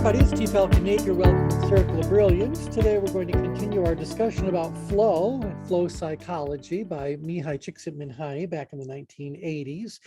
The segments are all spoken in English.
everybody, it's T. Falcon Nate. You're welcome to the Circle of Brilliance. Today we're going to continue our discussion about flow and flow psychology by Mihai Csikszentmihalyi back in the 1980s.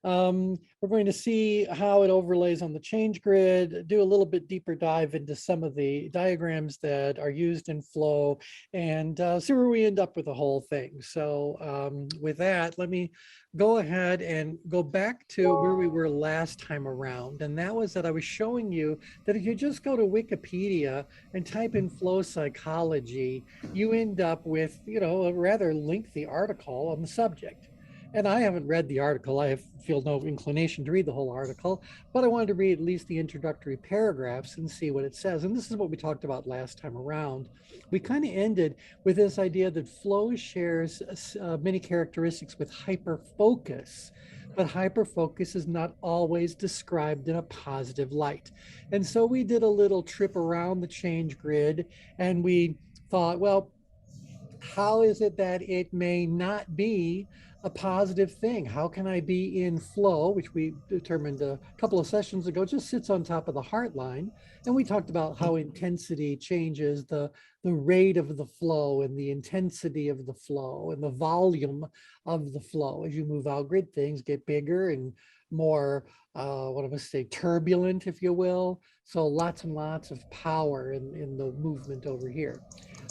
We're going to see how it overlays on the change grid, do a little bit deeper dive into some of the diagrams that are used in flow, and see where we end up with the whole thing. So with that, let me go ahead and go back to where we were last time around. And that was that I was showing you that if you just go to Wikipedia and type in flow psychology, you end up with, a rather lengthy article on the subject. And I haven't read the article. I feel no inclination to read the whole article, but I wanted to read at least the introductory paragraphs and see what it says. And this is what we talked about last time around. We kind of ended with this idea that flow shares many characteristics with hyperfocus, but hyperfocus is not always described in a positive light. And so we did a little trip around the change grid and we thought, well, how is it that it may not be a positive thing? How can I be in flow, which we determined a couple of sessions ago, just sits on top of the heart line. And we talked about how intensity changes the rate of the flow and the intensity of the flow and the volume of the flow. As you move out grid, things get bigger and more, what am I say, turbulent, if you will. So lots and lots of power in the movement over here.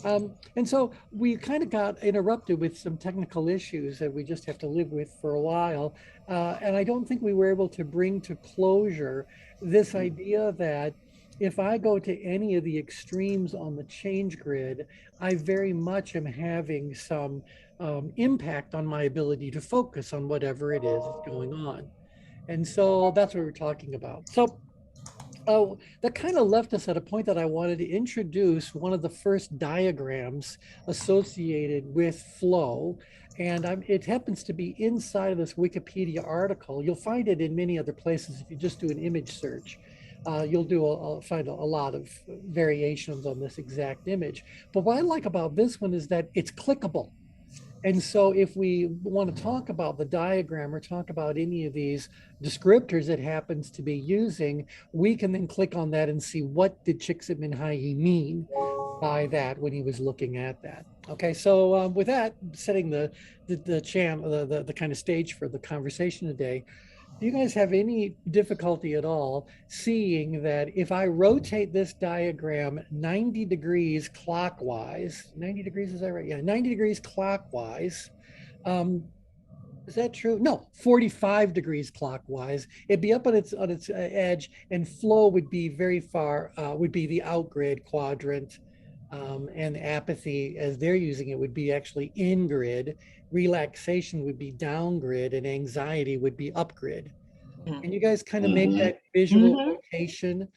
And so we kind of got interrupted with some technical issues that we just have to live with for a while. And I don't think we were able to bring to closure this idea that if I go to any of the extremes on the change grid, I very much am having some impact on my ability to focus on whatever it is that's going on. And so that's what we're talking about. So that kind of left us at a point that I wanted to introduce one of the first diagrams associated with flow. And it happens to be inside of this Wikipedia article. You'll find it in many other places if you just do an image search. You'll find a lot of variations on this exact image. But what I like about this one is that it's clickable. And so if we want to talk about the diagram or talk about any of these descriptors it happens to be using, we can then click on that and see what did Csikszentmihalyi mean by that when he was looking at that. Okay, so with that, setting the kind of stage for the conversation today, do you guys have any difficulty at all seeing that if I rotate this diagram 90 degrees clockwise, 90 degrees, is that right? Yeah, 90 degrees clockwise. Is that true? No, 45 degrees clockwise. It'd be up on its edge, and flow would be very far, would be the outgrid quadrant. And apathy, as they're using it, would be actually in grid. Relaxation would be down grid, and anxiety would be up grid. And you guys kind of make that visual rotation.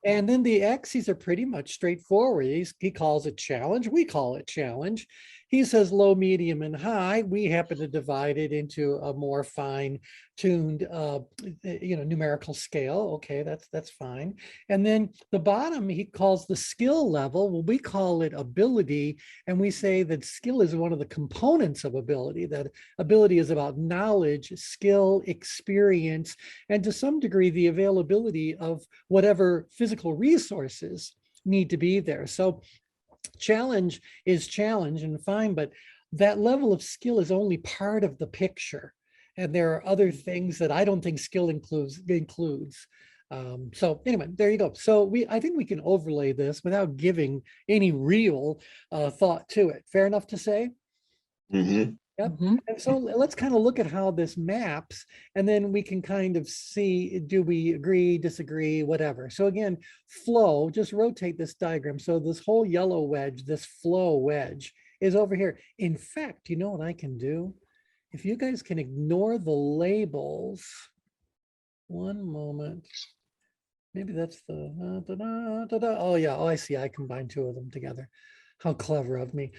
And then the axes are pretty much straightforward. He calls it challenge. We call it challenge. He says low, medium, and high. We happen to divide it into a more fine-tuned, numerical scale. Okay, that's fine. And then the bottom he calls the skill level. Well, we call it ability, and we say that skill is one of the components of ability. That ability is about knowledge, skill, experience, and to some degree the availability of whatever physical resources need to be there. So challenge is challenge and fine, but that level of skill is only part of the picture. And there are other things that I don't think skill includes. So anyway, there you go. So I think we can overlay this without giving any real thought to it. Fair enough to say? Mm-hmm. Yep. And so let's kind of look at how this maps, and then we can kind of see, do we agree, disagree, whatever. So again, flow, just rotate this diagram. So this whole yellow wedge, this flow wedge is over here. In fact, you know what I can do? If you guys can ignore the labels, one moment. Maybe that's the, oh yeah, oh I see, I combined two of them together. How clever of me.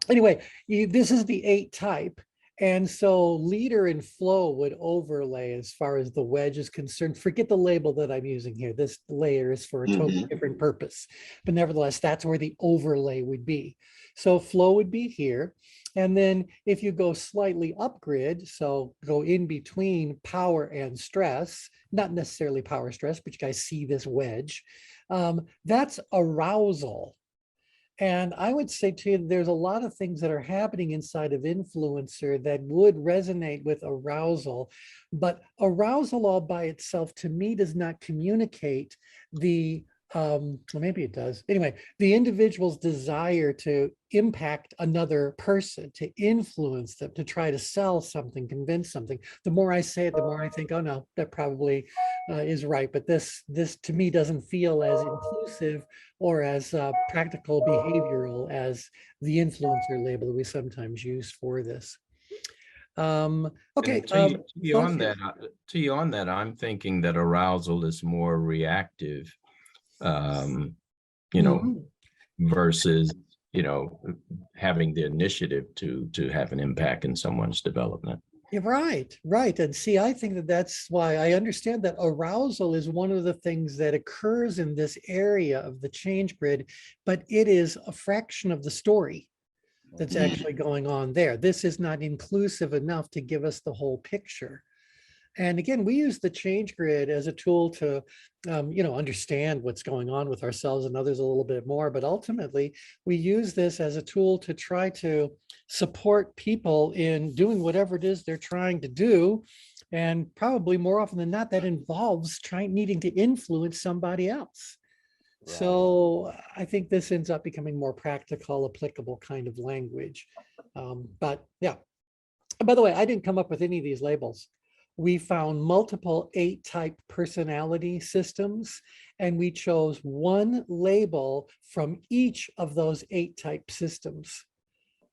Anyway, this is the 8 type, And so leader and flow would overlay as far as the wedge is concerned. Forget the label that I'm using here. This layer is for a totally different purpose. But nevertheless, that's where the overlay would be. So flow would be here. And then if you go slightly up grid, so go in between power and stress, not necessarily power stress, but you guys see this wedge, that's arousal. And I would say to you, there's a lot of things that are happening inside of influencer that would resonate with arousal, but arousal all by itself to me does not communicate the, well, maybe it does. Anyway, the individual's desire to impact another person, to influence them, to try to sell something, convince something. The more I say it, the more I think, oh no, that probably is right. But this to me doesn't feel as inclusive or as practical behavioral as the influencer label that we sometimes use for this. Okay. To you on that, I'm thinking that arousal is more reactive, you know, versus, you know, having the initiative to have an impact in someone's development. You're right, right. And see, I think that that's why I understand that arousal is one of the things that occurs in this area of the change grid, but it is a fraction of the story that's actually going on there. This is not inclusive enough to give us the whole picture. And again, we use the change grid as a tool to, you know, understand what's going on with ourselves and others a little bit more. But ultimately, we use this as a tool to try to support people in doing whatever it is they're trying to do. And probably more often than not, that involves needing to influence somebody else. Right. So I think this ends up becoming more practical, applicable kind of language. But yeah, by the way, I didn't come up with any of these labels. We found multiple 8-type personality systems, and we chose one label from each of those 8-type systems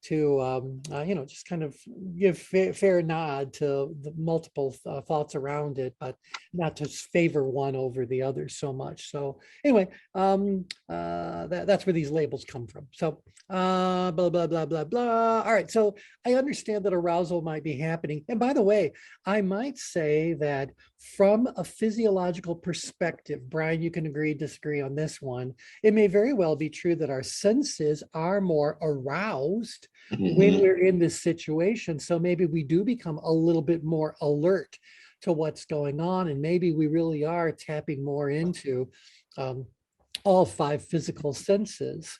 to, you know, just kind of give fair nod to the multiple thoughts around it, but not to favor one over the other so much. So anyway, that's where these labels come from. So blah, blah, blah, blah, blah. All right, so I understand that arousal might be happening. And by the way, I might say that from a physiological perspective, Brian, you can agree, disagree on this one. It may very well be true that our senses are more aroused when we're in this situation. So maybe we do become a little bit more alert to what's going on. And maybe we really are tapping more into all 5 physical senses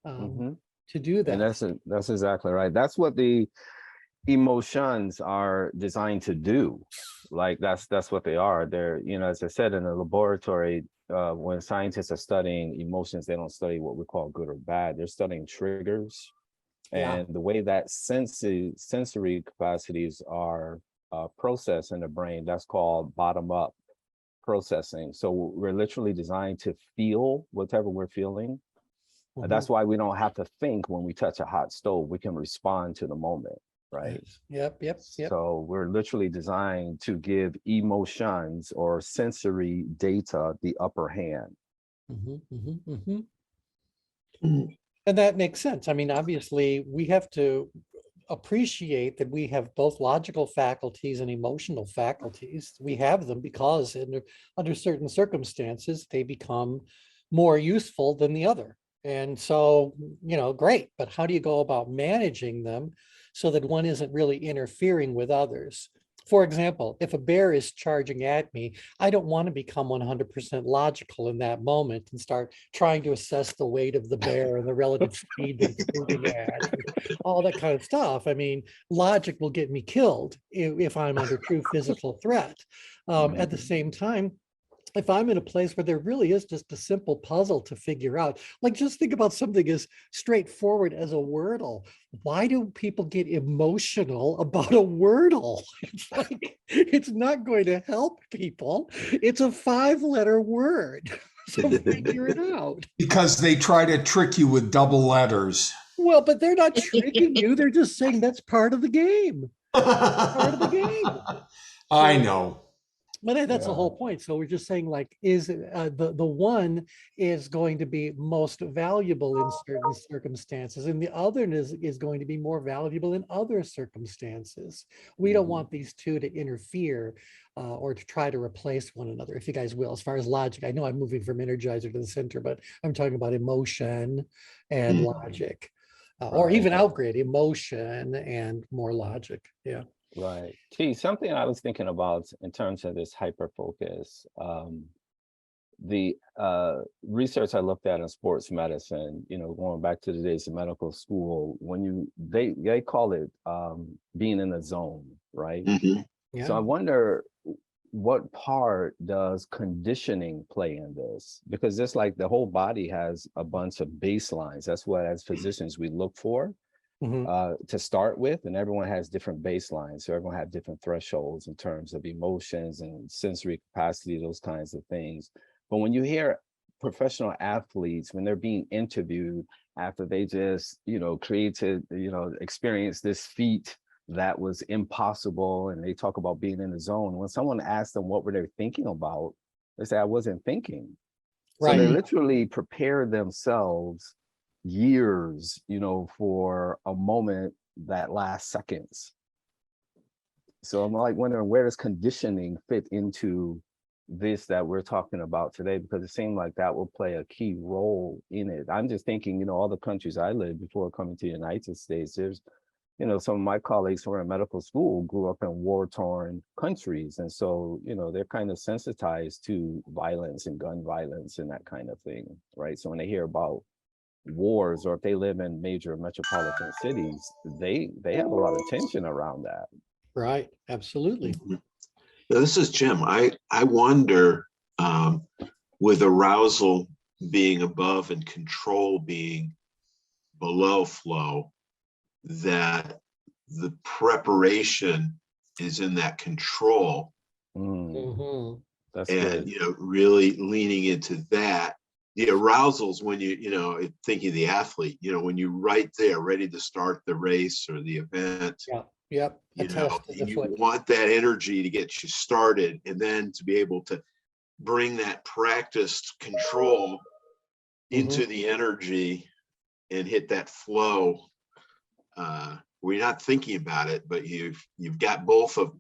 to do that. And that's exactly right. That's what the emotions are designed to do. Like that's what they are. They're, you know, as I said, in a laboratory, when scientists are studying emotions, they don't study what we call good or bad. They're studying triggers. And the way that sensory capacities are processed in the brain, that's called bottom-up processing. So we're literally designed to feel whatever we're feeling. And that's why we don't have to think when we touch a hot stove. We can respond to the moment, right? Yep. So we're literally designed to give emotions or sensory data the upper hand. And that makes sense. I mean, obviously, we have to appreciate that we have both logical faculties and emotional faculties. We have them because under certain circumstances, they become more useful than the other. And so, you know, great, but how do you go about managing them so that one isn't really interfering with others? For example, if a bear is charging at me, I don't want to become 100% logical in that moment and start trying to assess the weight of the bear and the relative speed that it's moving at, and all that kind of stuff. I mean, logic will get me killed if I'm under true physical threat. At the same time, if I'm in a place where there really is just a simple puzzle to figure out, like just think about something as straightforward as a Wordle. Why do people get emotional about a Wordle? It's like, it's not going to help people. It's a 5-letter word. So figure it out. Because they try to trick you with double letters. Well, but they're not tricking you. They're just saying that's part of the game. Part of the game. I know. But that's the Yeah. whole point. So we're just saying, like, is the one is going to be most valuable in certain circumstances, and the other is going to be more valuable in other circumstances. We don't Mhm. want these two to interfere or to try to replace one another, if you guys will. As far as logic, I know I'm moving from Energizer to the center, but I'm talking about emotion and Mhm. logic, or Right. even outgrid emotion and more logic. Yeah. Right. Gee, something I was thinking about in terms of this hyper focus, the research I looked at in sports medicine, going back to the days of medical school, when they call it being in the zone, right? Mhm. So I Yeah. wonder what part does conditioning play in this? Because just like the whole body has a bunch of baselines, that's what as physicians we look for Mhm. to start with, and everyone has different baselines. So everyone have different thresholds in terms of emotions and sensory capacity, those kinds of things. But when you hear professional athletes, when they're being interviewed after they just, created, experienced this feat that was impossible, and they talk about being in the zone, when someone asks them what were they thinking about, they say, I wasn't thinking. So they Right. literally prepare themselves years, for a moment that lasts seconds. So I'm like wondering, where does conditioning fit into this that we're talking about today? Because it seemed like that will play a key role in it. I'm just thinking, all the countries I lived before coming to the United States, there's, some of my colleagues who are in medical school grew up in war-torn countries. And so, they're kind of sensitized to violence and gun violence and that kind of thing, right? So when they hear about wars, or if they live in major metropolitan cities, they have a lot of tension around that. Right. Absolutely. Mhm. Now, this is Jim. I wonder, with arousal being above and control being below flow, that the preparation is in that control, Mm, Mhm. that's and good. really leaning into that. The arousals when thinking of the athlete, when you're right there ready to start the race or the event, Yeah. Yep. Attest to the and you foot. want that energy to get you started, and then to be able to bring that practiced control Mhm. into the energy and hit that flow, where you're not thinking about it, but you've got both of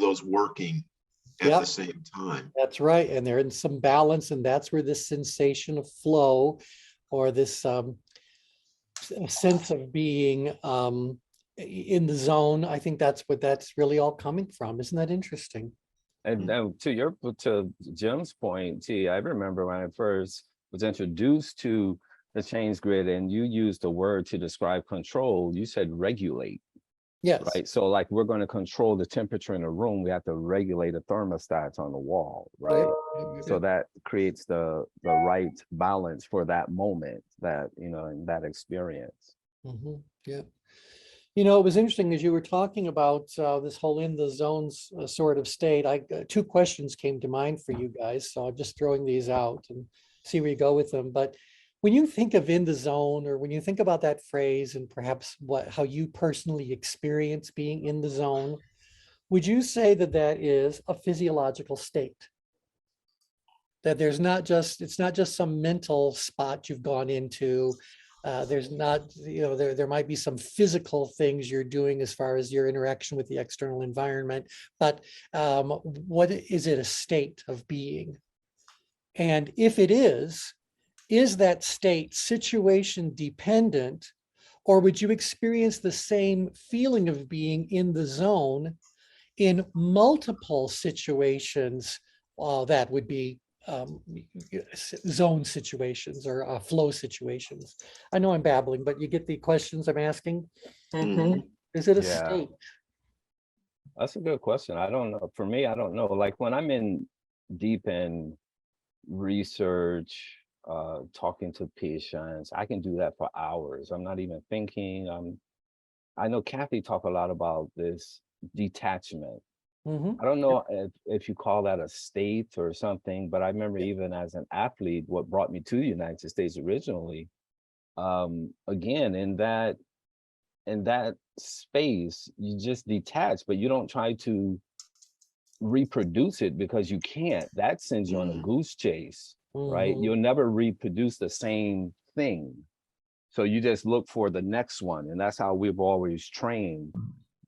those working at the Yep. same time. That's right. And they're in some balance, and that's where this sensation of flow, or this sense of being in the zone. I think that's what that's really all coming from. Isn't that interesting? And then to Jim's point, I remember when I first was introduced to the change grid, and you used a word to describe control. You said regulate. Yes. Right. So like we're going to control the temperature in a room, we have to regulate a thermostat on the wall, right? So that creates the right balance for that moment, that, in that experience. Mhm. Yeah. It was interesting as you were talking about this whole in the zones sort of state. Two questions came to mind for you guys, so I'm just throwing these out and see where you go with them. But when you think of in the zone, or when you think about that phrase, and perhaps how you personally experience being in the zone, would you say that that is a physiological state? That it's not just some mental spot you've gone into. There's not, there might be some physical things you're doing as far as your interaction with the external environment, but what is it a state of being? And if it is that state situation dependent, or would you experience the same feeling of being in the zone in multiple situations that would be zone situations or flow situations? I know I'm babbling, but you get the questions I'm asking. Mhm. Is it a Yeah, state? that's a good question. I don't know. For me, I don't know. Like when I'm in deep in research, talking to patients, I can do that for hours. I'm not even thinking. I know Kathy talked a lot about this detachment. Mhm. I don't know if you call that a state or something, but I remember even as an athlete, what brought me to the United States originally, again, in that space, you just detach, but you don't try to reproduce it because you can't. That sends you on a goose chase, right? Mhm. You'll never reproduce the same thing. So you just look for the next one. And that's how we've always trained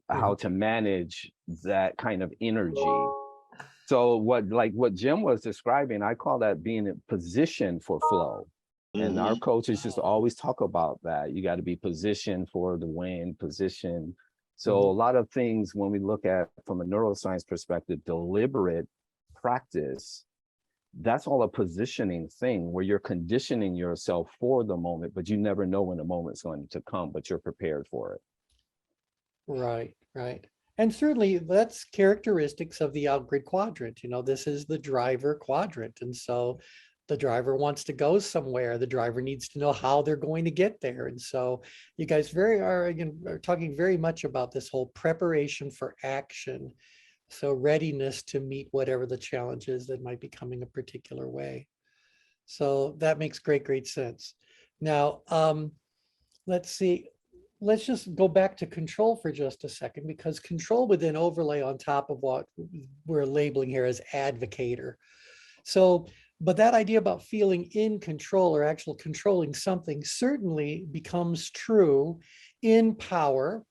how to manage that kind of energy. So what Jim was describing, I call that being in position for flow. And our coaches just always talk about that. You got to be positioned for the win, position. So a lot of things when we look at from a neuroscience perspective, deliberate practice, that's all a positioning thing where you're conditioning yourself for the moment, but you never know when the moment's going to come, but you're prepared for it. Right, right. And certainly that's characteristics of the out-grid quadrant. You know, this is the driver quadrant. And so the driver wants to go somewhere. The driver needs to know how they're going to get there. And so you guys are talking very much about this whole preparation for action. So readiness to meet whatever the challenge is that might be coming a particular way. So that makes great sense. Now, let's see. Let's just go back to control for just a second, because control would then overlay on top of what we're labeling here as advocator. So, but that idea about feeling in control or actual controlling something certainly becomes true in power,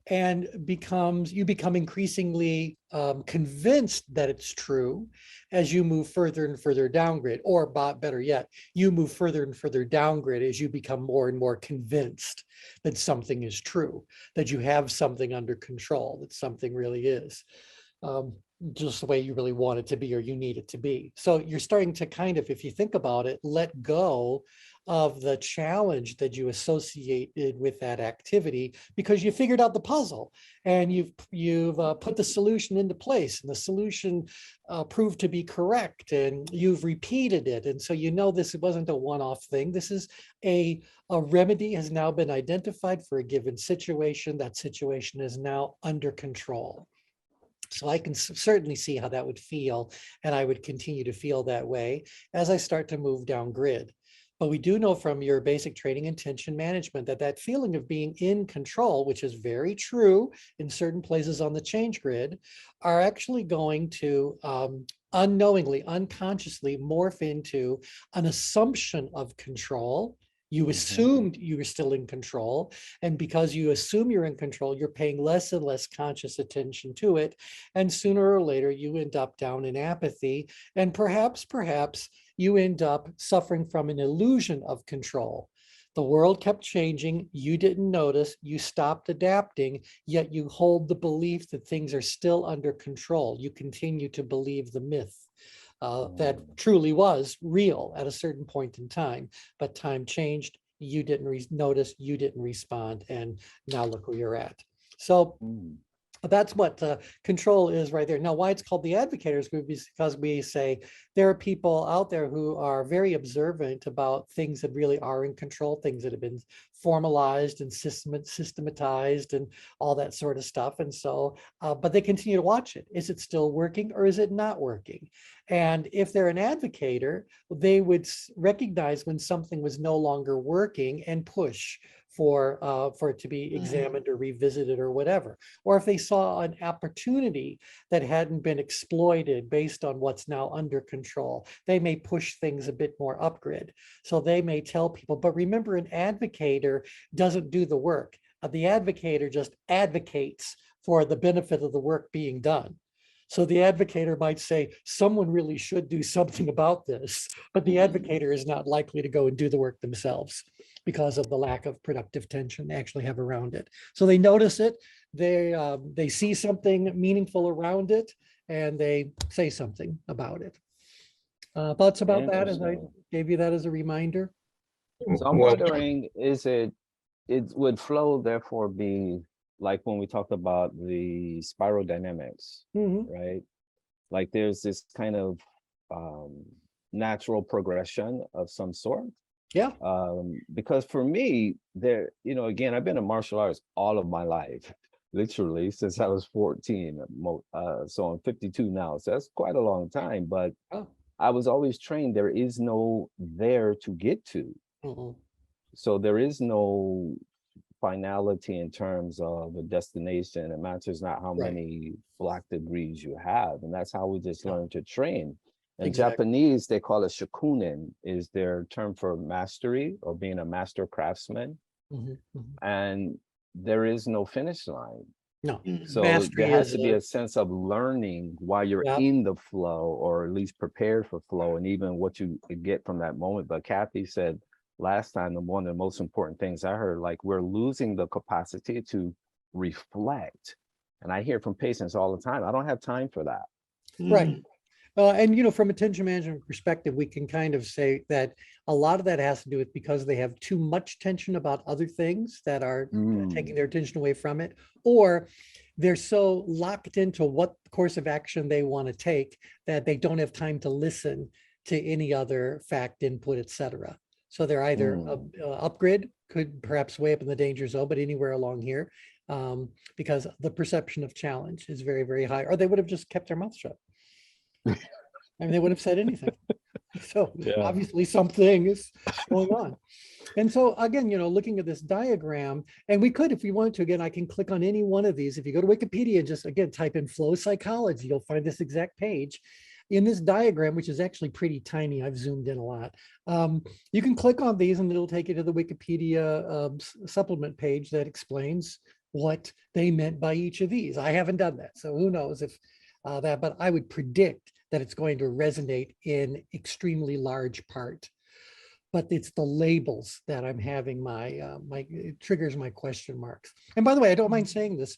and you become increasingly convinced that it's true as you move further and further down grid, or better yet, you move further and further down grid as you become more and more convinced that something is true, that you have something under control, that something really is just the way you really want it to be or you need it to be. So you're starting to kind of, if you think about it, let go of the challenge that you associated with that activity, because you figured out the puzzle and you've put the solution into place, and the solution proved to be correct, and you've repeated it. And so you know this wasn't a one-off thing. This is a remedy has now been identified for a given situation. That situation is now under control. So I can certainly see how that would feel, and I would continue to feel that way as I start to move down grid. But we do know from your basic training and tension management that that feeling of being in control, which is very true in certain places on the change grid, are actually going to unknowingly, unconsciously morph into an assumption of control. You assumed you were still in control. And because you assume you're in control, you're paying less and less conscious attention to it. And sooner or later, you end up down in apathy. And perhaps you end up suffering from an illusion of control. The world kept changing. You didn't notice. You stopped adapting, yet you hold the belief that things are still under control. You continue to believe the myth. That truly was real at a certain point in time, but time changed. You didn't notice, you didn't respond, and now look where you're at. So that's what control is right there. Now, why it's called the advocators group is because we say there are people out there who are very observant about things that really are in control, things that have been formalized and systematized and all that sort of stuff. And so, but they continue to watch it. Is it still working or is it not working? And if they're an advocator, they would recognize when something was no longer working and push for it to be examined or revisited or whatever. Or if they saw an opportunity that hadn't been exploited based on what's now under control, they may push things a bit more upgrid. So they may tell people, but remember, an advocator doesn't do the work. The advocator just advocates for the benefit of the work being done. So the advocator might say, someone really should do something about this, but the advocator is not likely to go and do the work themselves because of the lack of productive tension they actually have around it. So they notice it, they see something meaningful around it, and they say something about it. Thoughts about that as I gave you that as a reminder? So I'm wondering, it would flow therefore be like when we talk about the spiral dynamics, right? Like there's this kind of natural progression of some sort. Yeah. Because for me, again, I've been in martial arts all of my life, literally since I was 14. So I'm 52 now. So that's quite a long time, but I was always trained there is no there to get to. So there is no finality in terms of a destination. It matters not how Right. many black degrees you have. And that's how we just Yeah. learn to train. In Exactly. Japanese, they call it shakunin, is their term for mastery or being a master craftsman. Mhm, mhm. And there is no finish line. No, So there mastery has is to be a sense of learning while you're yeah, in the flow, or at least prepared for flow, and even what you get from that moment. But Kathy said last time, that one of the most important things I heard, like we're losing the capacity to reflect. And I hear from patients all the time, I don't have time for that. right. And, you know, from a tension management perspective, we can kind of say that a lot of that has to do with because they have too much tension about other things that are taking their attention away from it, or they're so locked into what course of action they want to take that they don't have time to listen to any other fact, input, etc. So they're either upgrid, could perhaps way up in the danger zone, but anywhere along here, because the perception of challenge is very, very high, or they would have just kept their mouth shut. I mean, they would have said anything. So Yeah. obviously something is going on. And so again, you know, looking at this diagram, and we could, if we wanted to, again, I can click on any one of these. If you go to Wikipedia and just, again, type in flow psychology, you'll find this exact page. In this diagram, which is actually pretty tiny, I've zoomed in a lot. You can click on these and it'll take you to the Wikipedia supplement page that explains what they meant by each of these. I haven't done that, so who knows if that, but I would predict that it's going to resonate in extremely large part. But it's the labels that I'm having it triggers my question marks. And by the way, I don't mind saying this,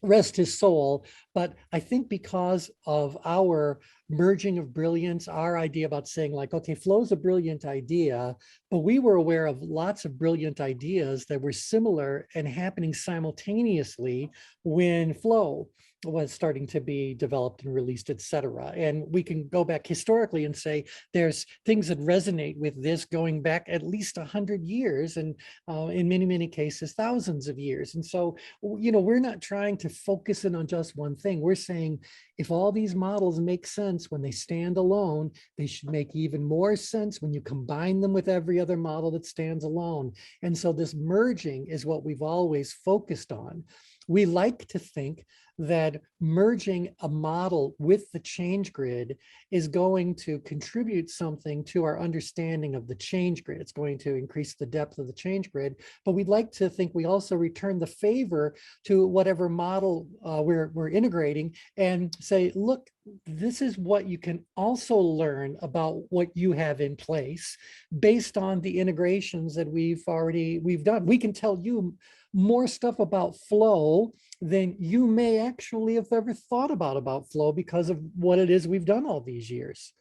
rest his soul, but I think because of our merging of brilliance, our idea about saying like, okay, flow's a brilliant idea, but we were aware of lots of brilliant ideas that were similar and happening simultaneously when flow was starting to be developed and released, etc. And we can go back historically and say there's things that resonate with this going back at least 100 years, and in many, many cases, thousands of years. And so, you know, we're not trying to focus in on just one thing. We're saying if all these models make sense when they stand alone, they should make even more sense when you combine them with every other model that stands alone. And so this merging is what we've always focused on. We like to think that merging a model with the change grid is going to contribute something to our understanding of the change grid. It's going to increase the depth of the change grid, but we'd like to think we also return the favor to whatever model we're integrating and say, look, this is what you can also learn about what you have in place based on the integrations that we've done. We can tell you more stuff about flow than you may actually have ever thought about flow because of what it is we've done all these years.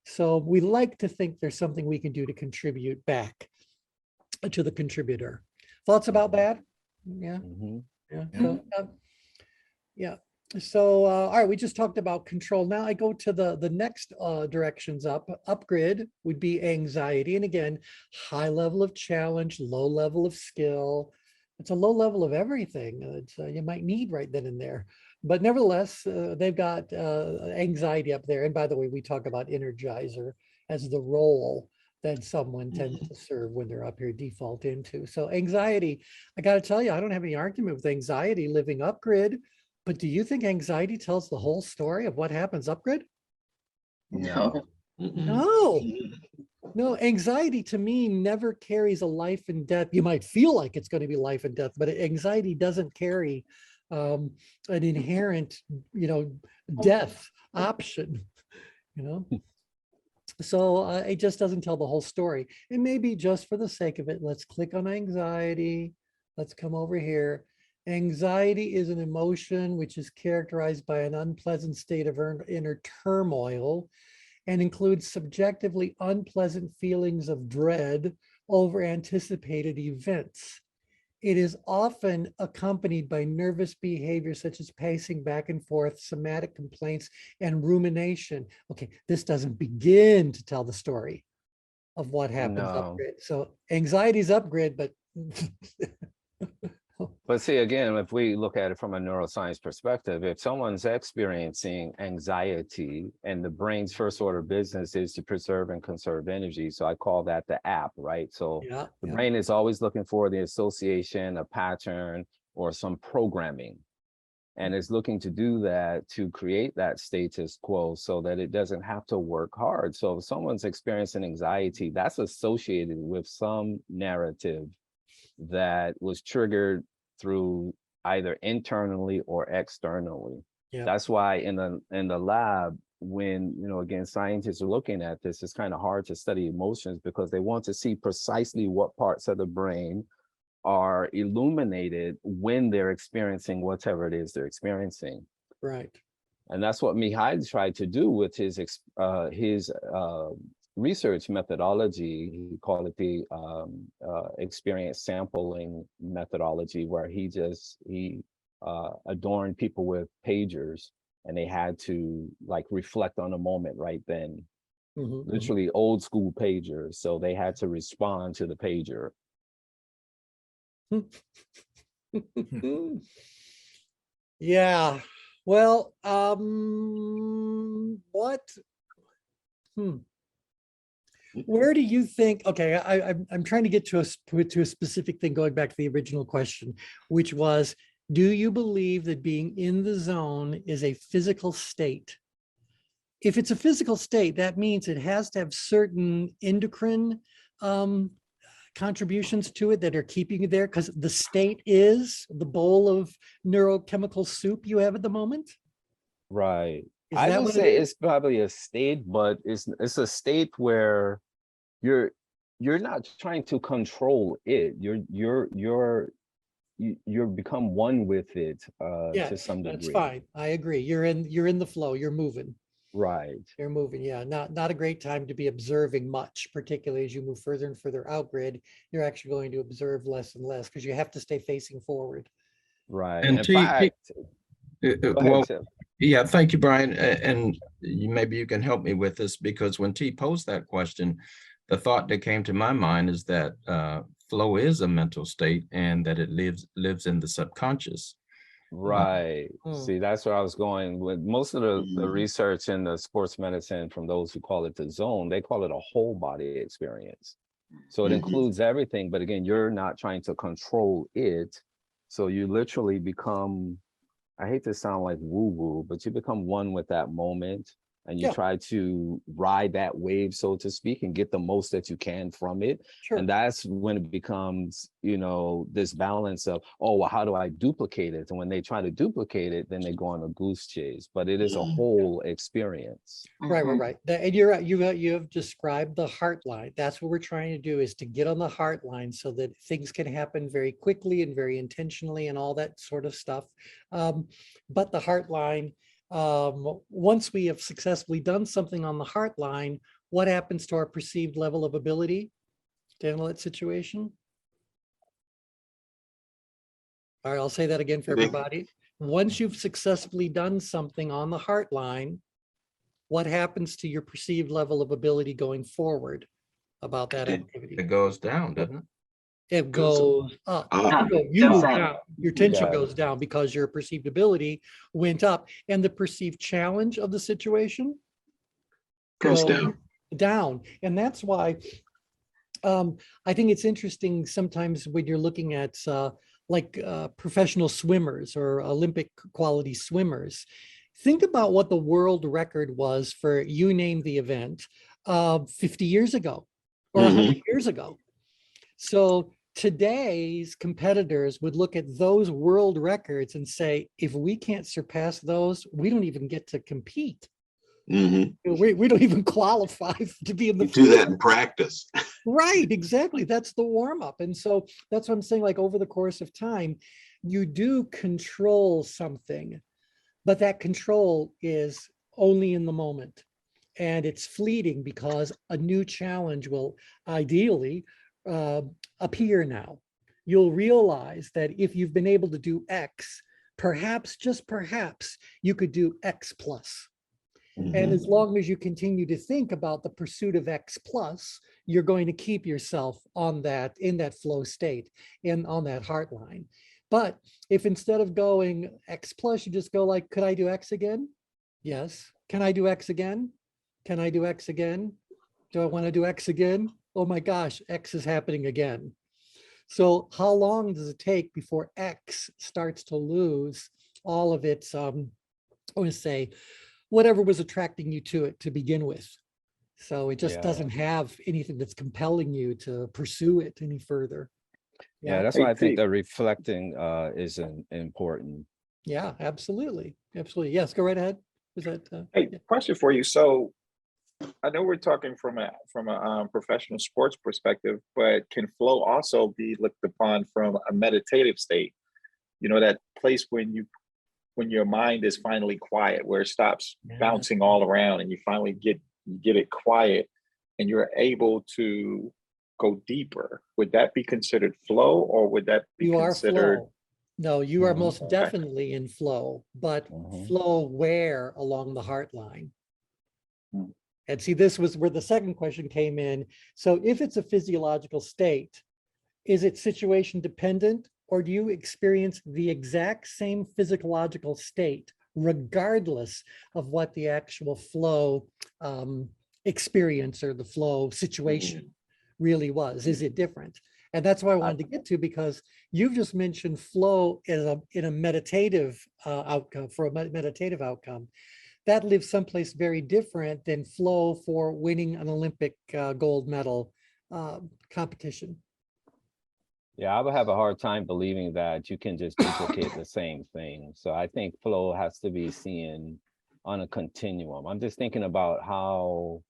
So we like to think there's something we can do to contribute back to the contributor. Thoughts about that? Yeah. Yeah. So, yeah. So, all right, we just talked about control. Now I go to the next directions up. Upgrade would be anxiety. And again, high level of challenge, low level of skill. It's a low level of everything. You might need right then and there. But nevertheless, they've got anxiety up there. And by the way, we talk about energizer as the role that someone tends to serve when they're up here default into. So anxiety, I got to tell you, I don't have any argument with anxiety living upgrid. But do you think anxiety tells the whole story of what happens upgrid? No. No. No, anxiety to me never carries a life and death. You might feel like it's going to be life and death, but anxiety doesn't carry an inherent, death option, So it just doesn't tell the whole story. And maybe just for the sake of it, let's click on anxiety. Let's come over here. Anxiety is an emotion which is characterized by an unpleasant state of inner turmoil and includes subjectively unpleasant feelings of dread over anticipated events. It is often accompanied by nervous behavior such as pacing back and forth, somatic complaints, and rumination. Okay, this doesn't begin to tell the story of what happens upgrade. So anxiety's upgrade, but But see, again, if we look at it from a neuroscience perspective, if someone's experiencing anxiety and the brain's first order of business is to preserve and conserve energy, so I call that the app, right? So Yeah, the yeah. brain is always looking for the association, a pattern, or some programming. And it's looking to do that to create that status quo so that it doesn't have to work hard. So if someone's experiencing anxiety, that's associated with some narrative that was triggered through either internally or externally. Yeah. That's why in the lab, when again, scientists are looking at this, it's kind of hard to study emotions because they want to see precisely what parts of the brain are illuminated when they're experiencing whatever it is they're experiencing. Right. And that's what Mihai tried to do with his research methodology. He called it the experience sampling methodology, where he adorned people with pagers, and they had to like reflect on a moment right then. Mhm, mhm. Literally old school pagers, so they had to respond to the pager. Yeah. Well, where do you think, okay, I'm trying to get to a specific thing, going back to the original question, which was, do you believe that being in the zone is a physical state? If it's a physical state, that means it has to have certain endocrine contributions to it that are keeping you there, because the state is the bowl of neurochemical soup you have at the moment. Right. Is I that would what it say is? it's probably a state, but it's a state where you're not trying to control it. You're become one with it to Yes, some that's degree. fine. I agree. You're in the flow. You're moving. Right. You're moving. Yeah, not a great time to be observing much, particularly as you move further and further out grid. You're actually going to observe less and less because you have to stay facing forward. Right. And In fact, go ahead, well, Tim. yeah, thank you, Brian. And maybe you can help me with this, because when T posed that question, the thought that came to my mind is that flow is a mental state, and that it lives in the subconscious. Right. Hmm. See, that's where I was going with most of the Mhm. research in the sports medicine from those who call it the zone. They call it a whole body experience. So it Mhm. includes everything, but again, you're not trying to control it. So you literally become, I hate to sound like woo-woo, but you become one with that moment, and you Yeah, try to ride that wave, so to speak, and get the most that you can from it. sure. And that's when it becomes, this balance of, oh, well, how do I duplicate it? And when they try to duplicate it, then they go on a goose chase. But it is a Mhm. whole experience. Right. And you're right. You have described the heart line. That's what we're trying to do, is to get on the heart line so that things can happen very quickly and very intentionally and all that sort of stuff. But the heart line, once we have successfully done something on the heart line, what happens to our perceived level of ability to handle that situation? All right, I'll say that again for I think- everybody. Once you've successfully done something on the heart line, what happens to your perceived level of ability going forward about that activity? It goes down, doesn't it? It Goes goes up. up. You move Down. down. Your tension Yeah. goes down because your perceived ability went up, and the perceived challenge of the situation Goes goes down. down. And that's why I think it's interesting sometimes when you're looking at professional swimmers or Olympic quality swimmers. Think about what the world record was for, you name the event, 50 years ago or 100 years ago. So today's competitors would look at those world records and say, if we can't surpass those, we don't even get to compete. Mhm. We don't even qualify to be in the You do that in practice. Right, exactly. That's the warm up. And so that's what I'm saying, like over the course of time, you do control something, but that control is only in the moment. And it's fleeting because a new challenge will ideally appear now. You'll realize that if you've been able to do X, perhaps, just perhaps, you could do X plus. And Mhm. as long as you continue to think about the pursuit of X plus, you're going to keep yourself on that, in that flow state and on that heart line. But if instead of going X plus, you just go like, could I do X again? Yes. Can I do X again? Can I do X again? Do I want to do X again? Oh my gosh, X is happening again. So how long does it take before X starts to lose all of its, I want to say, whatever was attracting you to it to begin with? So it just Yeah. doesn't have anything that's compelling you to pursue it any further. Yeah, Yeah, that's Hey, why I think T. the reflecting is important. yeah, absolutely. Absolutely. Yes, go right ahead. Was that, Hey, yeah. question for you. So I know we're talking from a professional sports perspective, but can flow also be looked upon from a meditative state? You know, that place when your mind is finally quiet, where it stops Yeah. bouncing all around, and you finally get it quiet, and you're able to go deeper. Would that be considered flow, or would that be You are considered? flow. No, you are Mhm. most Okay. definitely in flow, but Mhm. flow where along the heart line? Hmm. And see, this was where the second question came in. So if it's a physiological state, is it situation dependent, or do you experience the exact same physiological state regardless of what the actual flow experience or the flow situation really was? Is it different? And that's what I wanted to get to, because you've just mentioned flow in a meditative outcome, for a meditative outcome. That lives someplace very different than flow for winning an Olympic gold medal competition. Yeah, I would have a hard time believing that you can just duplicate the same thing. So I think flow has to be seen on a continuum. I'm just thinking about how,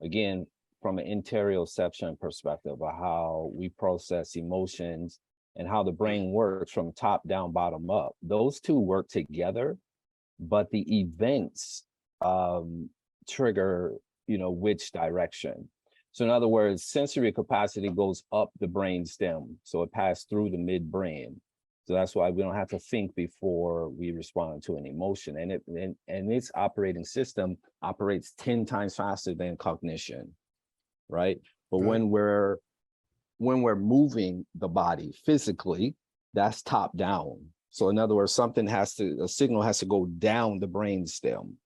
again, from an interoception perspective, of how we process emotions and how the brain works from top down, bottom up. Those two work together, but the events trigger, which direction. So in other words, sensory capacity goes up the brain stem. So it passed through the midbrain. So that's why we don't have to think before we respond to an emotion. And its operating system operates 10 times faster than cognition, right? But Right. when we're moving the body physically, that's top down. So in other words, a signal has to go down the brain stem.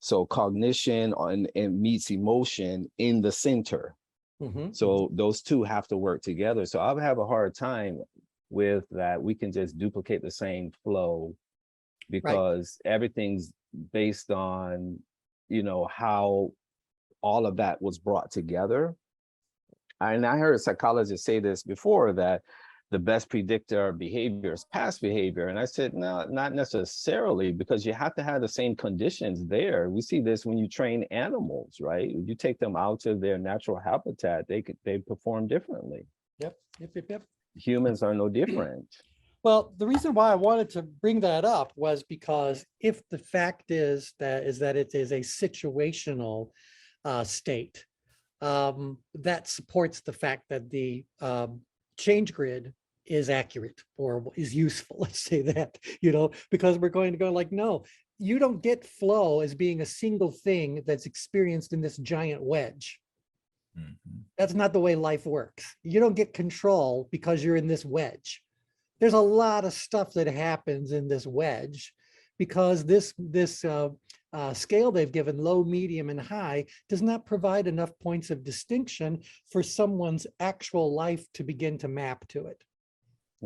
So cognition and meets emotion in the center. Mhm. So those two have to work together. So I would have a hard time with that. We can just duplicate the same flow, because everything's based on, how all of that was brought together. And I heard psychologists say this before, that the best predictor of behavior is past behavior. And I said, no, not necessarily, because you have to have the same conditions there. We see this when you train animals, right? You take them out to their natural habitat, they perform differently. Yep. Yep. Humans are no different. Well, the reason why I wanted to bring that up was because if the fact is that it is a situational state, that supports the fact that the change grid is accurate or is useful. Let's say that, because we're going to go like, no, you don't get flow as being a single thing that's experienced in this giant wedge. That's not the way life works. You don't get control because you're in this wedge. There's a lot of stuff that happens in this wedge, because this scale they've given, low, medium, and high, does not provide enough points of distinction for someone's actual life to begin to map to it.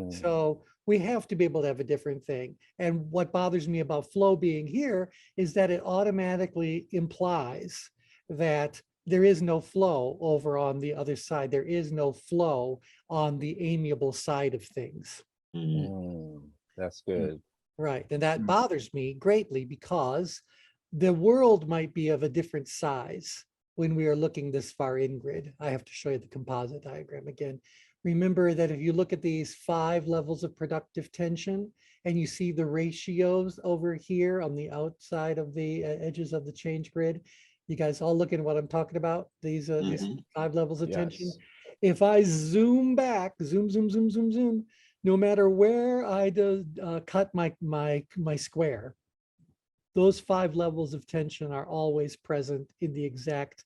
So we have to be able to have a different thing. And what bothers me about flow being here is that it automatically implies that there is no flow over on the other side. There is no flow on the amiable side of things. That's good. Right. And that bothers me greatly, because the world might be of a different size when we are looking this far in grid. I have to show you the composite diagram again. Remember that if you look at these 5 levels of productive tension and you see the ratios over here on the outside of the edges of the change grid, you guys all looking at what I'm talking about? These 5 levels of tension. Yes. If I zoom back, zoom, no matter where I cut my square, those 5 levels of tension are always present in the exact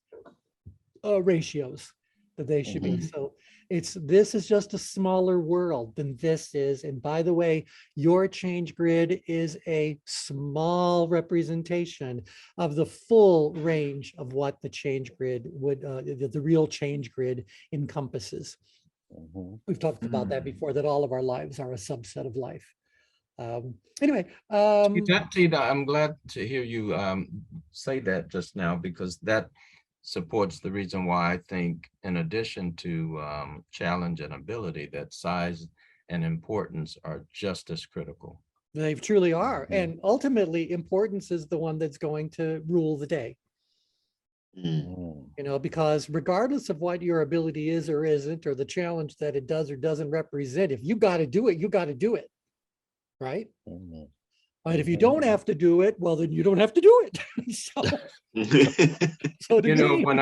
ratios. that they should be. Mhm. So this is just a smaller world than this is. And by the way, your change grid is a small representation of the full range of what the change grid would, the real change grid encompasses. Mhm. We've talked about that Mm. before, that all of our lives are a subset of life. Anyway, I'm glad to hear you say that just now, because that supports the reason why I think, in addition to challenge and ability, that size and importance are just as critical. they truly are. Mhm. And ultimately, importance is the one that's going to rule the day. Mm. Mhm. You know, because regardless of what your ability is or isn't, or the challenge that it does or doesn't represent, if you got to do it, you got to do it. Right. Mhm. But if you Mhm. don't have to do it, well, then you don't have to do it. So to You know, me, when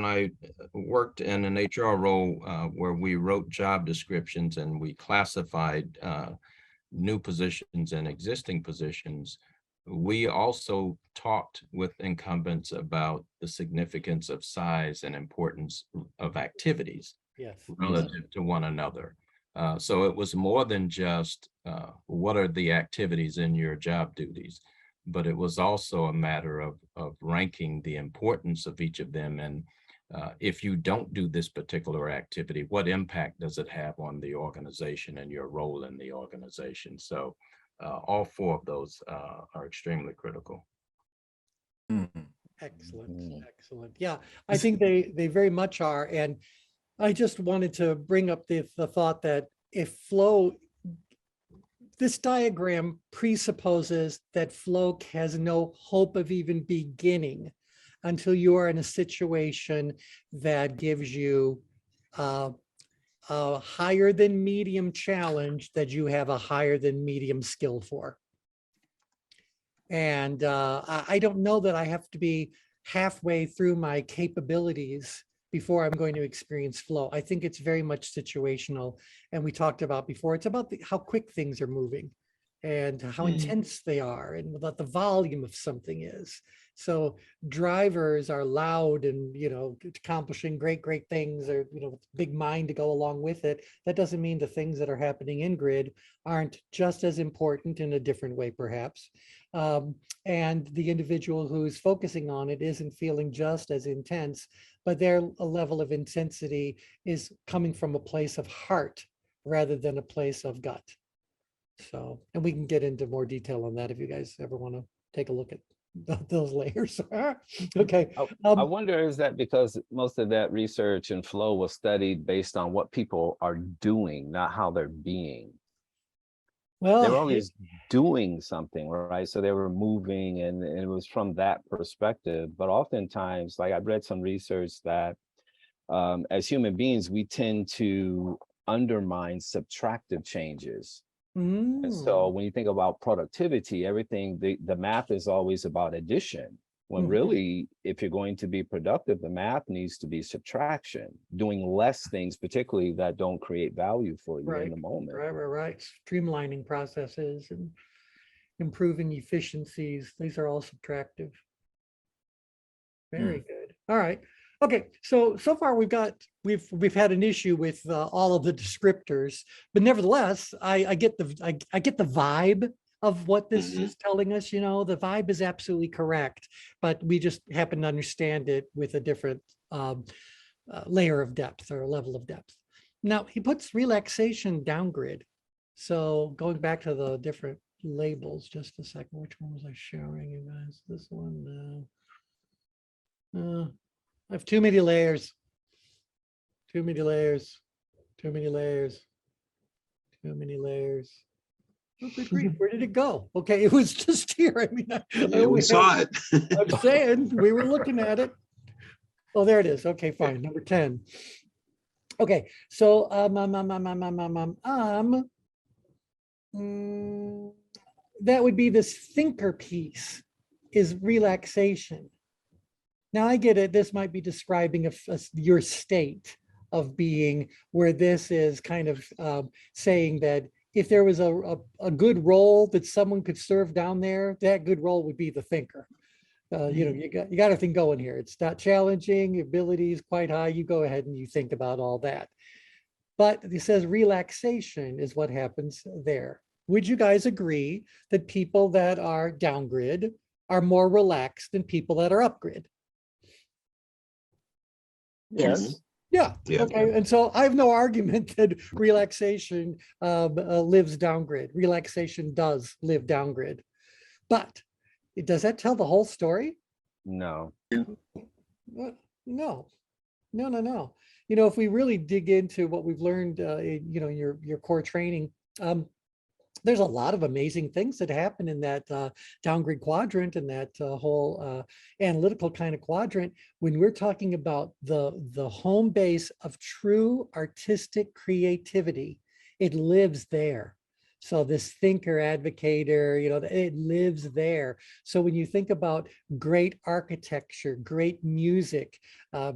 I worked in an HR role where we wrote job descriptions and we classified new positions and existing positions, we also talked with incumbents about the significance of size and importance of activities yes, relative to one another. So it was more than just what are the activities in your job duties, but it was also a matter of ranking the importance of each of them. And if you don't do this particular activity, what impact does it have on the organization and your role in the organization? So all four of those are extremely critical. excellent, Mhm. excellent. Yeah, I think they very much are. And I just wanted to bring up the thought that if flow, this diagram presupposes that flow has no hope of even beginning until you are in a situation that gives you a higher than medium challenge that you have a higher than medium skill for. And I don't know that I have to be halfway through my capabilities before I'm going to experience flow. I think it's very much situational. And we talked about before, it's about how quick things are moving and how intense they are and what the volume of something is. So drivers are loud and, you know, accomplishing great things, or, you know, big mind to go along with it. That doesn't mean the things that are happening in grid aren't just as important in a different way, perhaps. And the individual who's focusing on it isn't feeling just as intense, but their level of intensity is coming from a place of heart rather than a place of gut. So, and we can get into more detail on that if you guys ever want to take a look at those layers. Okay. I wonder, is that because most of that research and flow was studied based on what people are doing, not how they're being? They were Well, always doing something, right? So they were moving, and it was from that perspective. But oftentimes, like I've read some research that as human beings, we tend to undermine subtractive changes. And so when you think about productivity, everything, the math is always about addition. When really, if you're going to be productive, the math needs to be subtraction, doing less things, particularly that don't create value for you in the moment. right. Streamlining processes and improving efficiencies. These are all subtractive. Very good. All right. Okay. So far we've had an issue with all of the descriptors, but nevertheless, I get the vibe of what this is telling us. You know, the vibe is absolutely correct, but we just happen to understand it with a different layer of depth or level of depth. Now he puts relaxation down grid. So going back to the different labels, just a second. Which one was I showing you guys? This one. I have too many layers. Too many layers. Too many layers. Too many layers. Oh, good grief, where did it go? Okay, it was just here. I mean, We saw it. I'm saying we were looking at it. Oh, there it is. Okay, fine. Number 10. Okay, so that would be this thinker piece is relaxation. Now I get it. This might be describing your state of being, where this is kind of saying that if there was a good role that someone could serve down there, that good role would be the thinker. you got everything going here. It's not challenging, your ability is quite high. You go ahead and you think about all that. But it says relaxation is what happens there. Would you guys agree that people that are down grid are more relaxed than people that are up grid? Yes. Yeah. Yeah. Okay. And so I have no argument that relaxation lives down grid. Relaxation does live down grid. But does that tell the whole story? No. No, no, no. If we really dig into what we've learned, in your core training, there's a lot of amazing things that happen in that downgrade quadrant and that whole analytical kind of quadrant when we're talking about the home base of true artistic creativity. It lives there. So this thinker, advocator, it lives there. So when you think about great architecture, great music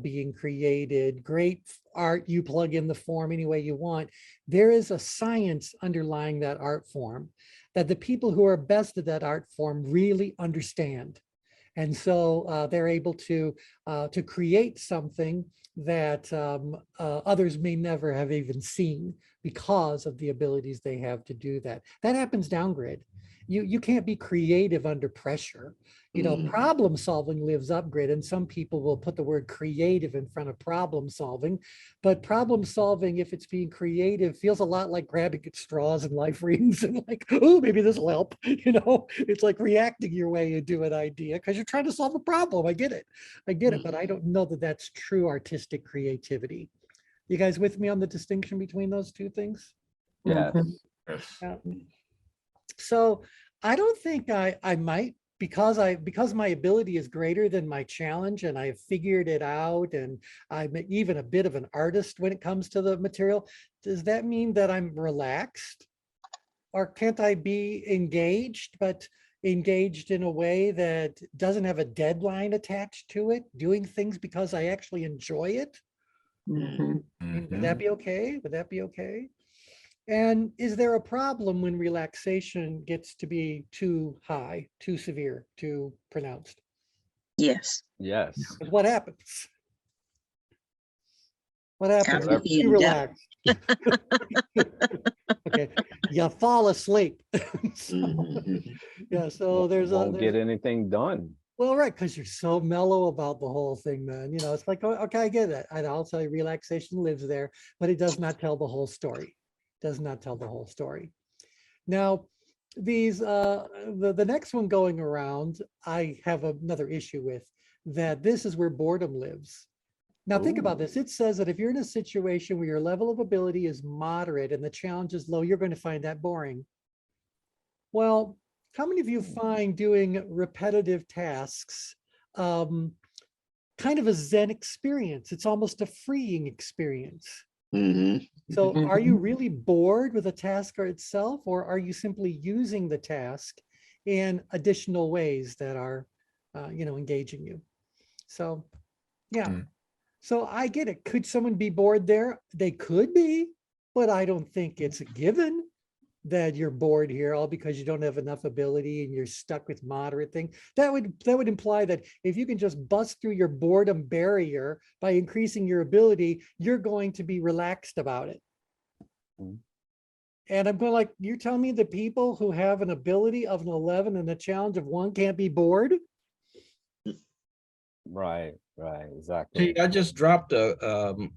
being created, great art, you plug in the form any way you want, there is a science underlying that art form that the people who are best at that art form really understand. And so they're able to create something that others may never have even seen because of the abilities they have to do that. That happens downgrade. You can't be creative under pressure. Problem solving lives upgrade, and some people will put the word creative in front of problem solving. But problem solving, if it's being creative, feels a lot like grabbing at straws in life readings and like, oh, maybe this will help. It's like reacting your way into an idea because you're trying to solve a problem. I get it, but I don't know that that's true artistic creativity. You guys with me on the distinction between those two things? Yes. Yeah. So I don't think I might, because my ability is greater than my challenge and I've figured it out and I'm even a bit of an artist when it comes to the material. Does that mean that I'm relaxed? Or can't I be engaged, but engaged in a way that doesn't have a deadline attached to it, doing things because I actually enjoy it? Would that be okay? Would that be okay? And is there a problem when relaxation gets to be too high, too severe, too pronounced? Yes, Yes. 'Cause what happens? What happens? After You you relax. Okay, you fall asleep. Yeah, so there's Won't get anything done. well, right, because you're so mellow about the whole thing, man. It's like, oh, okay, I get it. I'll tell you, relaxation lives there, but it does not tell the whole story. Does not tell the whole story. Now, these the next one going around, I have another issue with that. This is where boredom lives. Now think about this. It says that if you're in a situation where your level of ability is moderate and the challenge is low, you're going to find that boring. Well, how many of you find doing repetitive tasks kind of a Zen experience? It's almost a freeing experience. So are you really bored with a task itself, or are you simply using the task in additional ways that are, engaging you? So, yeah. So I get it. Could someone be bored there? They could be, but I don't think it's a given that you're bored here all because you don't have enough ability and you're stuck with moderate thing. That would imply that if you can just bust through your boredom barrier by increasing your ability, you're going to be relaxed about it. And I'm going like, you're telling me the people who have an ability of an 11 and a challenge of 1 can't be bored? Right, exactly. I just dropped a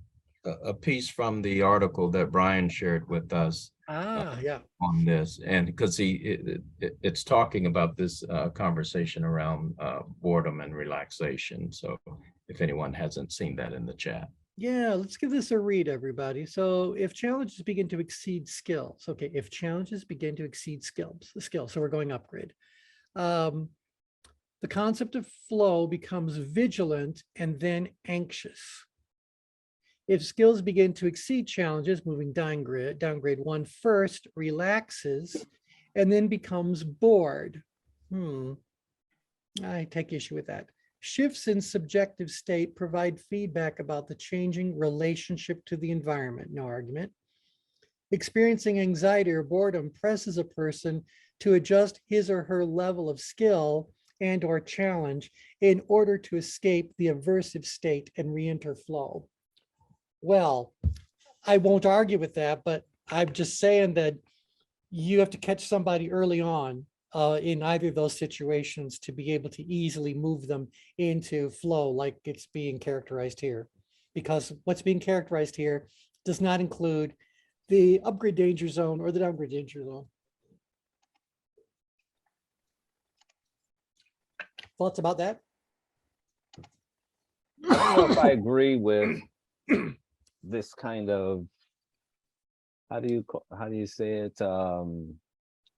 piece from the article that Brian shared with us. Yeah. On this, and because it's talking about this conversation around boredom and relaxation. So if anyone hasn't seen that in the chat. Yeah, let's give this a read, everybody. So if challenges begin to exceed skills, okay, if challenges begin to exceed skills, so we're going upgrade. The concept of flow becomes vigilant and then anxious. If skills begin to exceed challenges, moving downgrade 1 first relaxes and then becomes bored. I take issue with that. Shifts in subjective state provide feedback about the changing relationship to the environment. No argument. Experiencing anxiety or boredom presses a person to adjust his or her level of skill and or challenge in order to escape the aversive state and re-enter flow. Well, I won't argue with that, but I'm just saying that you have to catch somebody early on in either of those situations to be able to easily move them into flow like it's being characterized here. Because what's being characterized here does not include the upgrade danger zone or the downgrade danger zone. Thoughts about that? I don't know if I agree with this kind of, how do you say it?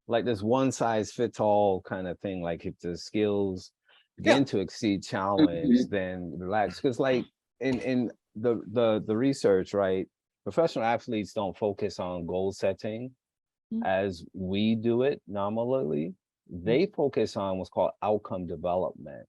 Like this one size fits all kind of thing. Like if the skills begin to exceed challenge, then relax. Because like in the research, right? Professional athletes don't focus on goal setting as we do it nominally. They focus on what's called outcome development.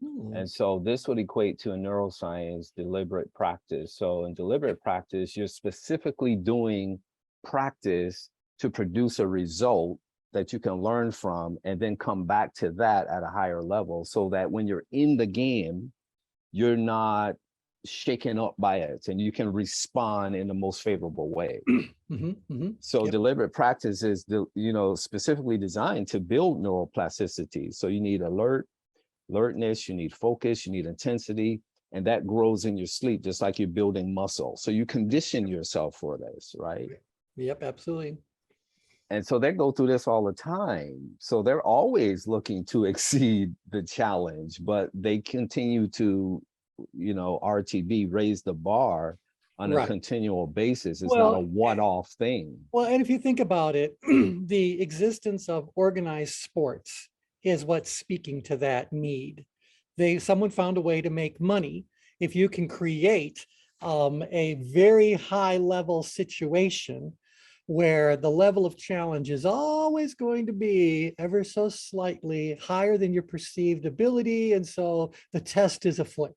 And so this would equate to a neuroscience deliberate practice. So in deliberate practice, you're specifically doing practice to produce a result that you can learn from and then come back to that at a higher level, so that when you're in the game, you're not shaken up by it and you can respond in the most favorable way. So deliberate practice is, specifically designed to build neuroplasticity. So you need alertness, you need focus, you need intensity, and that grows in your sleep, just like you're building muscle. So you condition yourself for this, right? Yep, absolutely. And so they go through this all the time. So they're always looking to exceed the challenge, but they continue to, RTB, raise the bar on a continual basis. It's not a one-off thing. Well, and if you think about it, the existence of organized sports is what's speaking to that need. Someone found a way to make money. If you can create a very high level situation where the level of challenge is always going to be ever so slightly higher than your perceived ability, and so the test is afoot.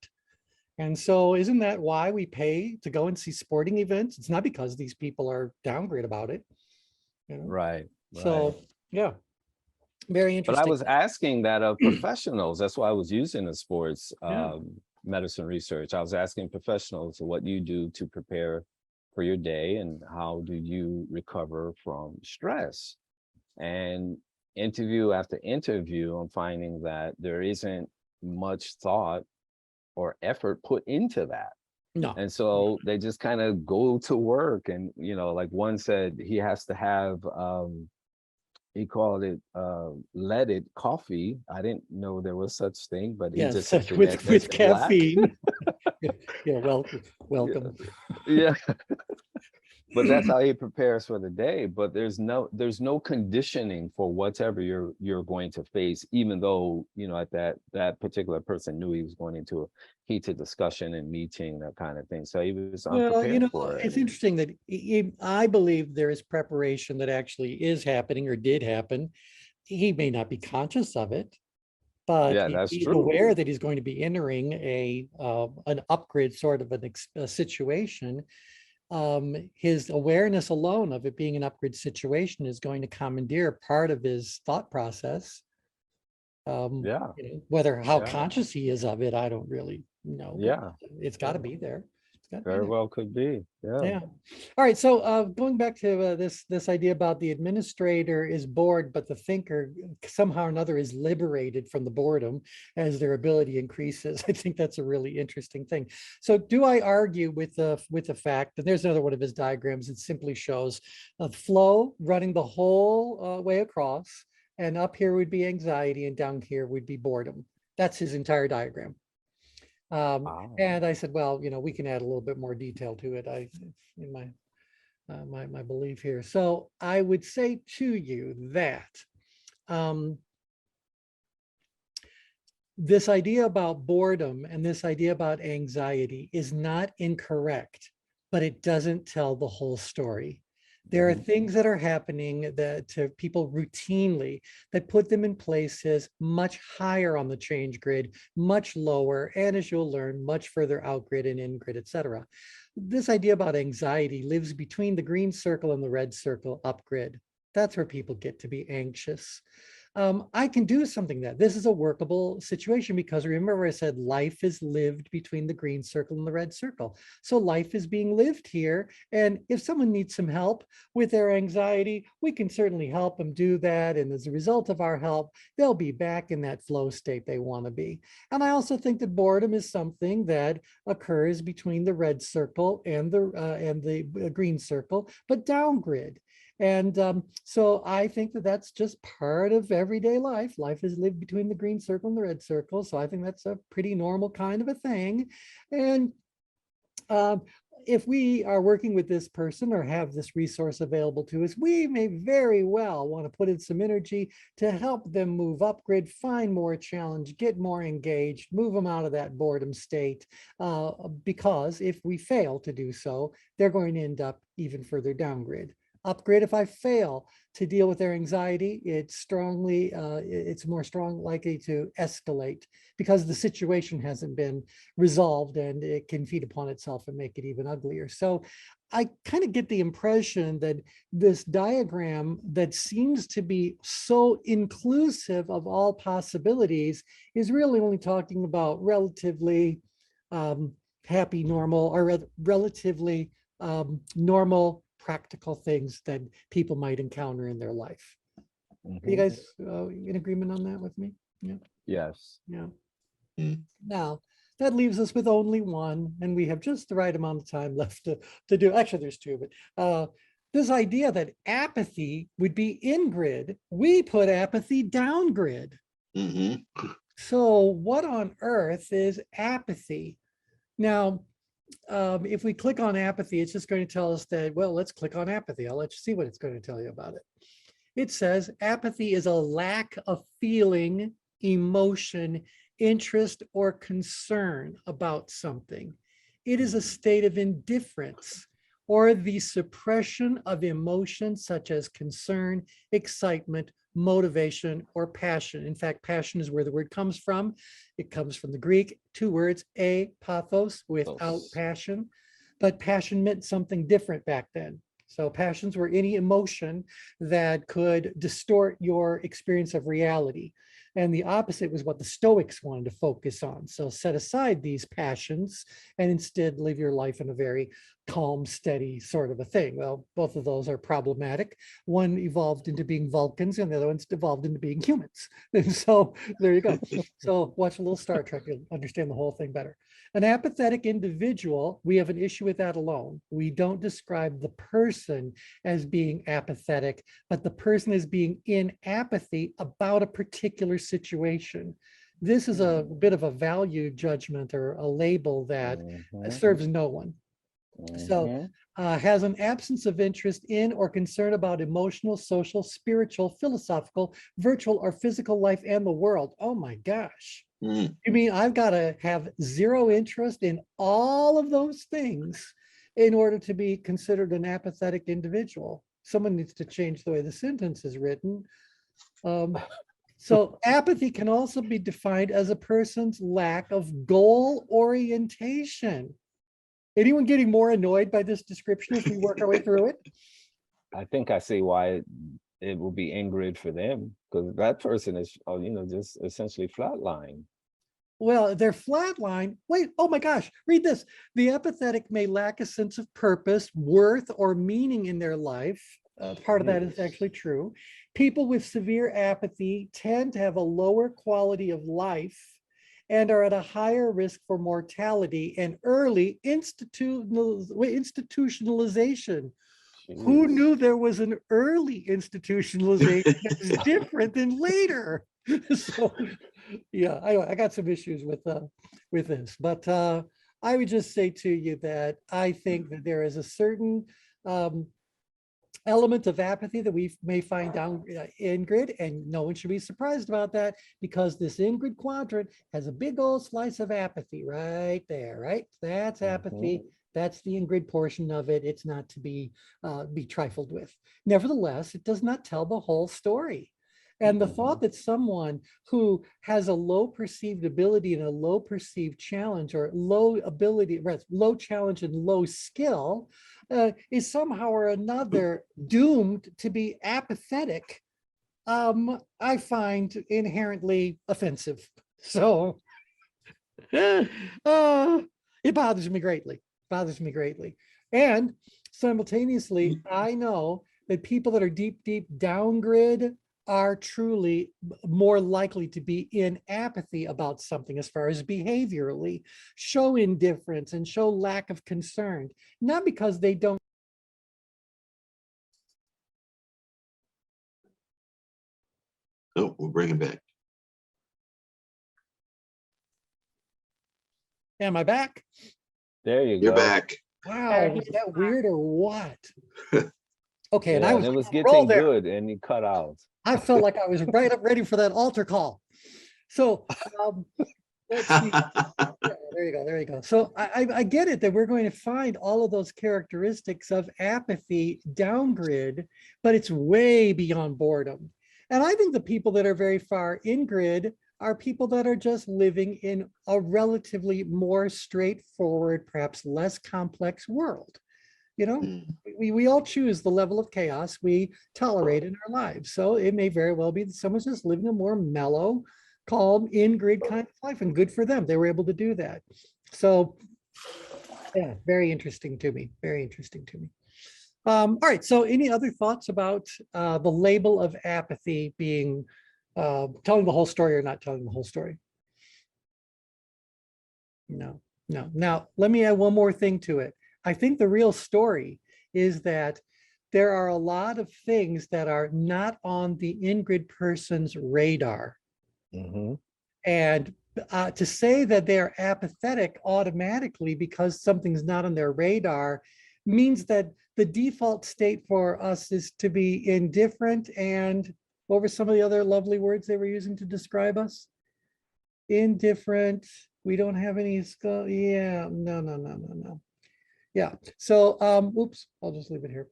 And so isn't that why we pay to go and see sporting events? It's not because these people are downgrade about it. Right. So yeah, very interesting. But I was asking that of professionals. That's why I was using the sports medicine research. I was asking professionals, what do you do to prepare for your day and how do you recover from stress? And interview after interview, I'm finding that there isn't much thought or effort put into that. No. And so they just kind of go to work and, like one said, he has to have, he called it leaded coffee. I didn't know there was such thing, but he just with caffeine. Yeah, welcome. Yeah. But that's how he prepares for the day. But there's no conditioning for whatever you're going to face, even though, at that particular person knew he was going into a heated discussion and meeting, that kind of thing. So he was unprepared for it. It's interesting that I believe there is preparation that actually is happening or did happen. He may not be conscious of it, but he's aware that he's going to be entering an upgrade sort of a situation. His awareness alone of it being an upgrade situation is going to commandeer part of his thought process. Whether how conscious he is of it, I don't really know. It's got to be there. Very well could be. Yeah. All right. So going back to this idea about the administrator is bored, but the thinker somehow or another is liberated from the boredom as their ability increases. I think that's a really interesting thing. So do I argue with the fact that there's another one of his diagrams that simply shows a flow running the whole way across, and up here would be anxiety and down here would be boredom. That's his entire diagram. And I said, well, we can add a little bit more detail to it. In my belief here. So I would say to you that this idea about boredom and this idea about anxiety is not incorrect, but it doesn't tell the whole story. There are things that are happening that to people routinely that put them in places much higher on the change grid, much lower, and as you'll learn, much further out grid and in grid, et cetera. This idea about anxiety lives between the green circle and the red circle up grid. That's where people get to be anxious. I can do something that this is a workable situation, because remember I said life is lived between the green circle and the red circle. So life is being lived here. And if someone needs some help with their anxiety, we can certainly help them do that. And as a result of our help, they'll be back in that flow state they want to be. And I also think that boredom is something that occurs between the red circle and the green circle, but down grid. And so I think that that's just part of everyday life. Life is lived between the green circle and the red circle. So I think that's a pretty normal kind of a thing. And if we are working with this person or have this resource available to us, we may very well want to put in some energy to help them move up grid, find more challenge, get more engaged, move them out of that boredom state. Because if we fail to do so, they're going to end up even further down grid. Upgrade, if I fail to deal with their anxiety, it's more likely to escalate because the situation hasn't been resolved, and it can feed upon itself and make it even uglier. So I kind of get the impression that this diagram that seems to be so inclusive of all possibilities is really only talking about relatively happy, normal, or relatively normal, practical things that people might encounter in their life. Are you guys in agreement on that with me? Yeah. Yes. Yeah. Mm. Now, that leaves us with only one, and we have just the right amount of time left to do. Actually, there's two, but this idea that apathy would be in grid, we put apathy down grid. Mm-hmm. So what on earth is apathy? Now, if we click on apathy, it's just going to tell us that, well, let's click on apathy. I'll let you see what it's going to tell you about it. It says apathy is a lack of feeling, emotion, interest, or concern about something. It is a state of indifference or the suppression of emotions such as concern, excitement, motivation, or passion. In fact, passion is where the word comes from. It comes from the Greek, two words, pathos, without passion. But passion meant something different back then. So passions were any emotion that could distort your experience of reality. And the opposite was what the Stoics wanted to focus on. So set aside these passions and instead live your life in a very calm, steady sort of a thing. Well, both of those are problematic. One evolved into being Vulcans and the other one's evolved into being humans. And so there you go. So watch a little Star Trek, you'll understand the whole thing better. An apathetic individual, we have an issue with that alone. We don't describe the person as being apathetic, but the person as being in apathy about a particular situation. This is a bit of a value judgment or a label that serves no one. So has an absence of interest in or concern about emotional, social, spiritual, philosophical, virtual, or physical life and the world. Oh my gosh. Mm. You mean I've got to have zero interest in all of those things in order to be considered an apathetic individual? Someone needs to change the way the sentence is written. So apathy can also be defined as a person's lack of goal orientation. Anyone getting more annoyed by this description as we work our way through it? I think I see why it will be in grid for them, because that person is, just essentially flatline. Well, they're flatline. Wait, oh my gosh, read this. The apathetic may lack a sense of purpose, worth, or meaning in their life. Part of that is actually true. People with severe apathy tend to have a lower quality of life and are at a higher risk for mortality and early institutionalization. Jeez. Who knew there was an early institutionalization that was different than later? So, yeah, I got some issues with this, but I would just say to you that I think that there is a certain element of apathy that we may find down in grid, and no one should be surprised about that, because this in grid quadrant has a big old slice of apathy right there, right? That's apathy. That's the in grid portion of it. It's not to be trifled with. Nevertheless, it does not tell the whole story. And the thought that someone who has a low perceived ability and a low perceived challenge, or low ability, low challenge and low skill, is somehow or another doomed to be apathetic I find inherently offensive. So it bothers me greatly. Bothers me greatly. And simultaneously, I know that people that are deep down grid are truly more likely to be in apathy about something as far as behaviorally, show indifference and show lack of concern, not because they don't. Oh, we'll bring him back. Am I back? There you You're go. back. Wow, was that weird or what? Okay, and Yeah, I and it was on a roll getting there. good and he cut out. I felt like I was right up ready for that altar call. So let's see. Yeah, there you go. There you go. So I get it that we're going to find all of those characteristics of apathy downgrid, but it's way beyond boredom. And I think the people that are very far in grid are people that are just living in a relatively more straightforward, perhaps less complex world. You know, Mm. we all choose the level of chaos we tolerate in our lives. So it may very well be that someone's just living a more mellow, calm, in-grid kind of life, and good for them. They were able to do that. So yeah, very interesting to me. Very interesting to me. All right, so any other thoughts about the label of apathy being telling the whole story or not telling the whole story? No, no. Now, let me add one more thing to it. I think the real story is that there are a lot of things that are not on the in-grid person's radar. Mhm. And to say that they're apathetic automatically because something's not on their radar means that the default state for us is to be indifferent. And what were some of the other lovely words they were using to describe us? Indifferent. We don't have any skill. Yeah, no. Yeah, so oops, I'll just leave it here.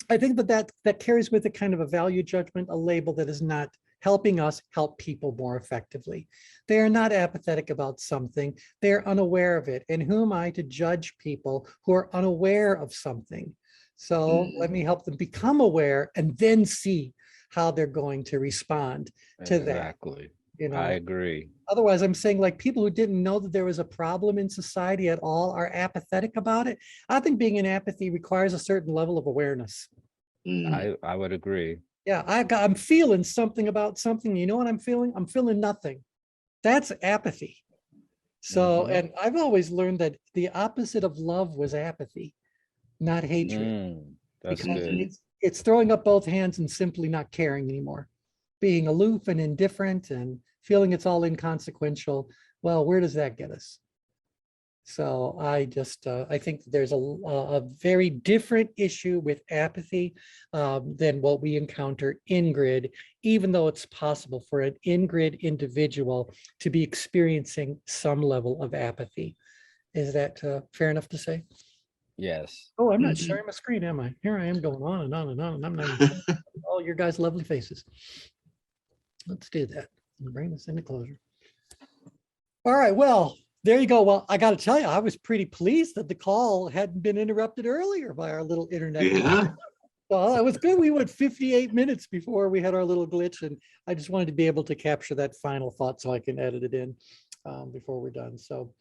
I think that carries with it kind of a value judgment, a label that is not helping us help people more effectively. They are not apathetic about something, they're unaware of it. And who am I to judge people who are unaware of something? So let me help them become aware and then see how they're going to respond to that. Exactly. You know, I agree. otherwise, I'm saying like people who didn't know that there was a problem in society at all are apathetic about it. I think being in apathy requires a certain level of awareness. Mm. I would agree. Yeah, I'm feeling something about something. You know what I'm feeling? I'm feeling nothing. That's apathy. So, Mhm. and I've always learned that the opposite of love was apathy, not hatred. That's Because good. it's throwing up both hands and simply not caring anymore. Being aloof and indifferent and feeling it's all inconsequential. Well, where does that get us? So I think there's a very different issue with apathy than what we encounter in grid, even though it's possible for an in-grid individual to be experiencing some level of apathy. Is that fair enough to say? Yes. Oh, I'm not Mhm. sharing my screen, am I? Here I am going on and on and on, and I'm not even showing all your guys' lovely faces. Let's do that and bring this into closure. All right, well, there you go. Well, I got to tell you, I was pretty pleased that the call hadn't been interrupted earlier by our little internet. Yeah. So it was good. We went 58 minutes before we had our little glitch, and I just wanted to be able to capture that final thought so I can edit it in before we're done. So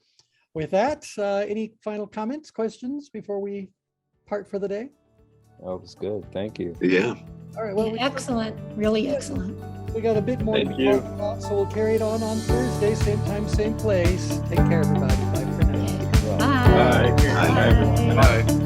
with that, any final comments, questions before we part for the day? That was good. Thank you. Yeah. All right, well, Excellent, really excellent. we got a bit more to Thank be you. talking about, so we'll carry it on Thursday, same time, same place. Take care, everybody. Bye for now. Okay. Bye. Bye. Bye. Bye. Bye.